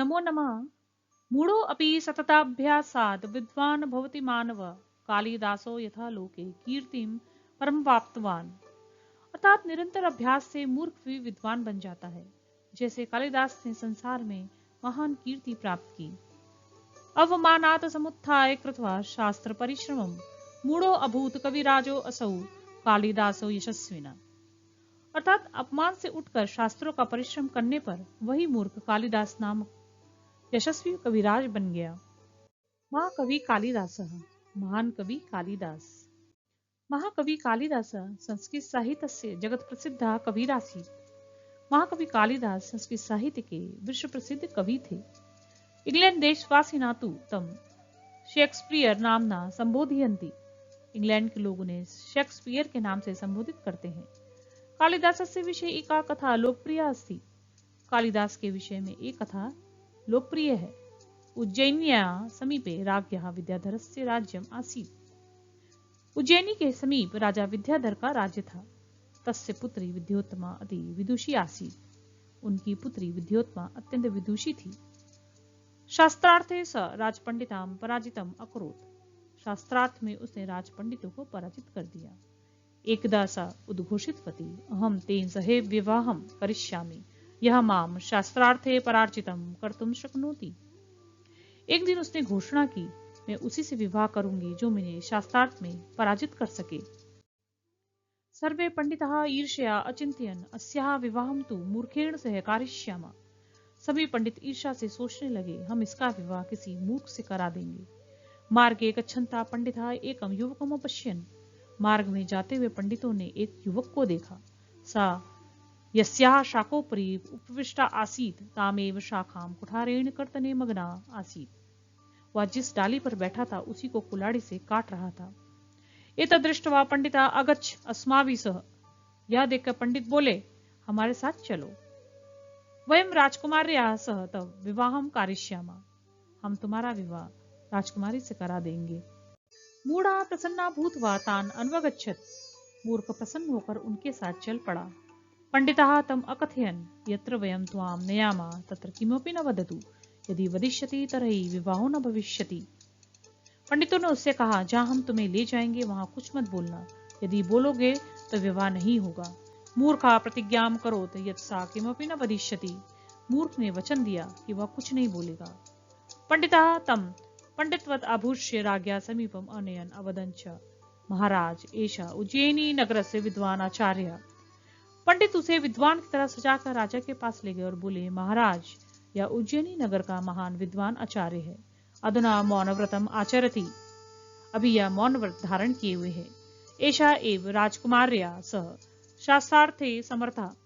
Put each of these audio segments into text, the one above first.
नमो नमः। मूढ़ो अपि सतताभ्यासाद् विद्वान् भवति मानव। कालिदासो यथा लोके कीर्तिम परम प्राप्तवान। अर्थात निरंतर अभ्यास से मूर्ख भी विद्वान बन जाता है, जैसे कालिदास ने संसार में महान कीर्ति प्राप्त की। अवमानात् समुत्थाय कृत्वा शास्त्र परिश्रमम् मूढ़ो अभूत कविराजो असौ कालिदासो यशस्विना। अर्थात अपमान से उठकर शास्त्रों का परिश्रम करने पर वही मूर्ख कालिदास नामक यशस्वी कविराज बन गया। महाकवि कालिदासः। महान कवि कालिदास। महाकवि कालिदास संस्कृत साहित्यस्य जगत प्रसिद्ध कविरासीत्। महाकवि कालिदास संस्कृत साहित्य के विश्व प्रसिद्ध कवि थे। इंग्लैंड देशवासिना तु तं शेक्सपियर नामना संबोधयन्ति। इंग्लैंड के लोग उन्हें शेक्सपियर के नाम से संबोधित करते हैं। कालिदासस्य विषये एका कथा लोकप्रिया अस्ति। कालिदास के विषय में एक कथा लोकप्रिय है। उज्जैन्याः समीपे राज्ञः विद्याधरस्य राज्यम् आसीत्। उज्जैनी के समीप राजा विद्याधर का राज्य था। तस्य पुत्री विद्योत्तमा अति विदुषी आसीत्। उनकी पुत्री विद्योत्तमा अत्यंत विदुषी थी। शास्त्रार्थे स राजपंडितां पराजितम् अकरोत्। शास्त्रार्थ में उसने राजपंडितों को पराजित कर दिया। एकदा सा उद्घोषितवती अहं तेन सह विवाहं करिष्यामि यह माम शास्त्रार्थे परार्जितम कर्तुम शक्नोति। एक दिन उसने घोषणा की मैं उसी से विवाह करूंगी जो मुझे शास्त्रार्थ में पराजित कर सके। सर्वे पंडिताः ईर्ष्या अचिंत्यन् अस्याः विवाहं तु मूर्खेण सह कारिष्यामः। सभी पंडित ईर्ष्या से सोचने लगे हम इसका विवाह किसी मूर्ख से करा देंगे। मार्गे गच्छन्तः पंडिताः एकं युवकम् अपश्यन्। मार्ग में जाते हुए पंडितों ने एक युवक को देखा। सा यस्याः शाकोपरि उपविष्टा आसीत् तामेव शाखां कुठारेण कर्तने मग्ना आसीत्। वह जिस डाली पर बैठा था उसी को कुल्हाड़ी से काट रहा था। एतद् दृष्ट्वा पंडिता अगच्छ अस्माभिः सह। यह देखकर पंडित बोले हमारे साथ चलो। वयं राजकुमार्याः सह तव विवाहं कारयिष्यामः। हम तुम्हारा विवाह राजकुमारी से करा देंगे। मूढ़ा प्रसन्ना भूत्वा तान् अन्वगच्छत्। मूर्ख प्रसन्न होकर उनके साथ चल पड़ा। पंडिताः तम् अकथयन् यत्र वयं त्वां नयामः तत्र किमपि न वदतु यदि वदिष्यति तर्हि विवाहो न भविष्यति। पंडितों ने उससे कहा जहां हम तुम्हें ले जाएंगे वहां कुछ मत बोलना। यदि बोलोगे तो विवाह नहीं होगा। मूर्खा प्रतिज्ञां करोत् यत् सा किमपि न वदिष्यति। मूर्ख ने वचन दिया कि वह कुछ नहीं बोलेगा। पंडिताः तं पंडितवत् आभूष्य राज्ञा समीपम् अनयन् अवदञ्च महाराज एषा उज्जैनी नगरस्य विद्वान् आचार्य। पंडित उसे विद्वान की तरह सजाकर राजा के पास ले गए और बोले महाराज यह उज्जैनी नगर का महान विद्वान आचार्य है। अधुना मौनव्रतम आचरति। अभी यह मौन व्रत धारण किए हुए है। एषा एव राजकुमार्या सह शास्त्रार्थे समर्था।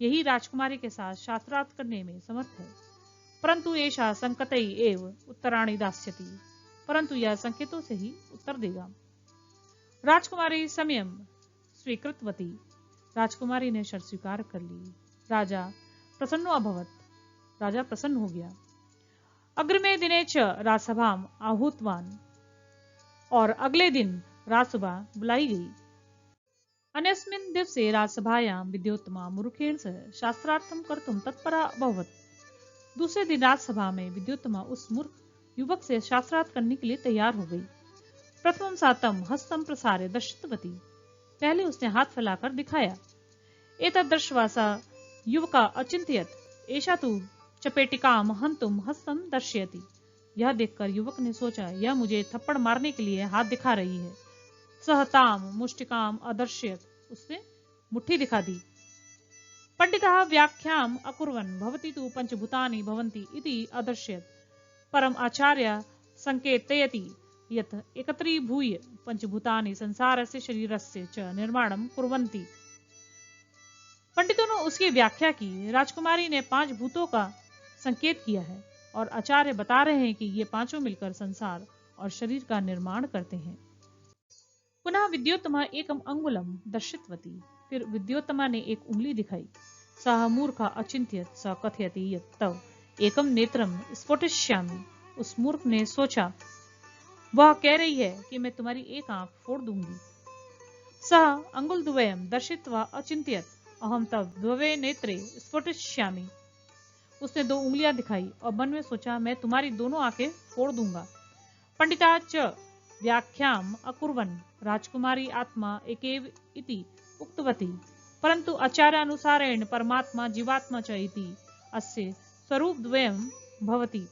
यही राजकुमारी के साथ शास्त्रार्थ करने में समर्थ है। परंतु एषा संकतै एव उत्तराणि दास्यति। परंतु यह संकेतों से ही उत्तर देगा। राजकुमारी समयम स्वीकृतवती। राजकुमारी ने शर्त स्वीकार कर ली। राजा प्रसन्नो अभवत्। राजा प्रसन्न हो गया। अग्रिमे दिने च राजसभाम आहूतवान्। और अगले दिन राजसभा बुलाई गई। अन्यस्मिन् दिवसे राजसभायां विद्योत्तमा मूर्खेण सह शास्त्रार्थं कर्तुं तत्परा अभवत्। दूसरे दिन राजसभा में विद्योत्तमा उस मूर्ख युवक से शास्त्रार्थ करने के लिए तैयार हो गई। प्रथमं सा तं हस्तं प्रसार्य दर्शितवती। पहले उसने हाथ फैलाकर दिखाया। एतद् दृष्ट्वा सा युवका अचिंत्यत एषा तु चपेटिकां हन्तुं हस्तं दर्शयति। यह देखकर युवक ने सोचा यह मुझे थप्पड़ मारने के लिए हाथ दिखा रही है। सह ताम मुष्टिकाम अदर्शयत। उसने मुट्ठी दिखा दी। पंडितः व्याख्याम् अकुर्वन् भवति तु पंचभूतानि भवन्ति इति अदर्शयत। परम आचार्य संकेतयति यत् एकत्रीभूय पंचभूतानि संसारस्य शरीरस्य च निर्माणं कुर्वन्ति। पंडितों ने उसकी व्याख्या की। राजकुमारी ने 5 भूतों का संकेत किया है और आचार्य बता रहे हैं कि ये पांचों मिलकर संसार और शरीर का निर्माण करते हैं। पुनः विद्योत्तमा एकम अंगुलम दर्शितवती। फिर विद्योत्तमा ने एक उंगली दिखाई। सह मूर्खा अचिंत्यत स कथयति यत् तव एकम नेत्रम स्फोटिष्यामि। उस मूर्ख ने सोचा वह कह रही है कि मैं तुम्हारी एक आंख फोड़ दूंगी। सह अंगुलद्वयम् दर्शित्वा अचिंत्यत अहम तव द्ववे नेत्रे स्फोटिष्यामि। उसने 2 उंगलियां दिखाई और मन में सोचा, मैं तुम्हारी दोनों आंखें फोड़ दूंगा। पंडिता च व्याख्याम अकुर्वन् राजकुमारी आत्मा एकेव इति उक्तवती, परंतु आचार्यानुसारेण परमात्मा जीवात्मा च इति अस्य स्वरूपद्वयं भवति।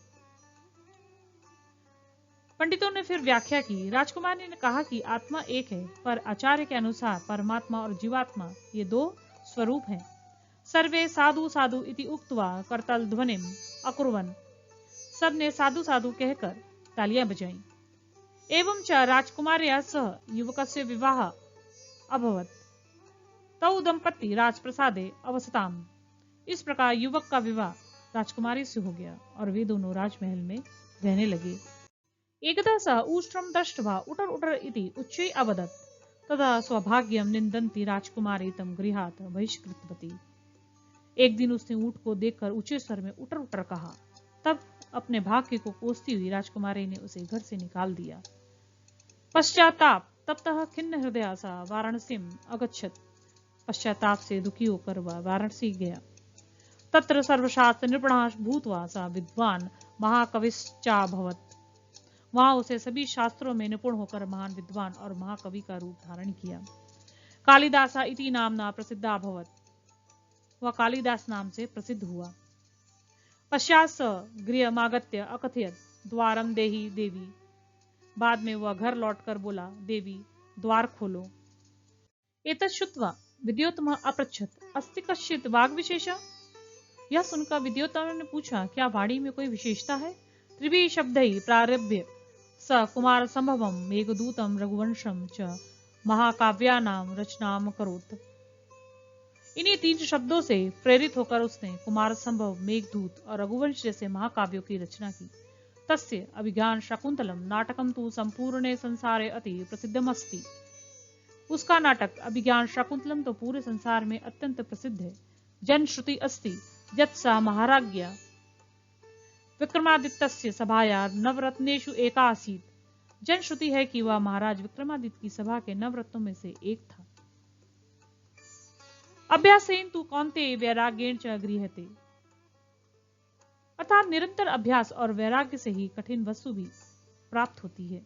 पंडितों ने फिर व्याख्या की। राजकुमारी ने कहा कि आत्मा एक है, पर आचार्य के अनुसार परमात्मा और जीवात्मा ये 2 स्वरूप हैं। सर्वे साधु साधु इति उक्त्वा करतल ध्वनिम अकुर्वन्, सबने साधु साधु कहकर तालियां बजाईं। एवं च राजकुमार्या सह युवकस्य विवाह अभवत्। तौ दंपति राजप्रसादे अवसताम। इस प्रकार युवक का विवाह राजकुमारी से हो गया और वे दोनों राजमहल में रहने लगे। एकदा सः ऊष्ट्रं दृष्ट्वा उटर उटर इति उच्चैः अवदत्। तदा स्वभाग्यं निन्दन्ती राजकुमारी तं गृहात् बहिष्कृतवती। एक दिन उसने ऊँट को देखकर ऊंचे स्वर में उटर उटर कहा। तब अपने भाग्य को कोसती हुई राजकुमारी ने उसे घर से निकाल दिया। पश्चाताप तप्तः खिन्न हृदया सा वाराणसीम अगच्छत। पश्चाताप से दुखी होकर वह वाराणसी गया। तत्र सर्वशास्त्र निपुणः भूत्वा सा विद्वान महाकविश्चाभवत्। वहां उसे सभी शास्त्रों में निपुण होकर महान विद्वान और महाकवि का रूप धारण किया। कालिदासा इति नामना प्रसिद्धा अभवत्। वह कालिदास नाम से प्रसिद्ध हुआ। पश्चात् स गृहमागत्य अकथयत् द्वारं देहि देवी। बाद में वह घर लौटकर बोला, देवी द्वार खोलो। एतत् श्रुत्वा विद्योत्तमः अपृच्छत्, अस्ति कश्चित् वाग्विशेषः? यह सुनकर विद्योत्तम ने पूछा, क्या वाणी में कोई विशेषता है? त्रिभिः शब्दैः प्रारभ्य स कुमार संभवम मेघदूतम रघुवंशम च महाकाव्यानाम रचनाम करोत्। इन्हीं 3 शब्दों से प्रेरित होकर उसने कुमार संभव, मेघदूत और रघुवंश जैसे महाकाव्यों की रचना की। तस्य अभिज्ञान शाकुंतलम नाटकम तु संपूर्णे संसारे अति प्रसिद्धमस्ति। उसका नाटक अभिज्ञान शाकुंतलम तो पूरे संसार में अत्यंत प्रसिद्ध है। जनश्रुति अस्ति यत् सा महाराज्ञा विक्रमादित्यस्य सभाया नवरत्नेषु एका आसीत्। जनश्रुति है कि वह महाराज विक्रमादित्य की सभा के नवरत्नों में से एक था। अभ्यासेन तु कौन्तेय वैराग्येण च गृह्यते। अर्थात निरंतर अभ्यास और वैराग्य से ही कठिन वस्तु भी प्राप्त होती है।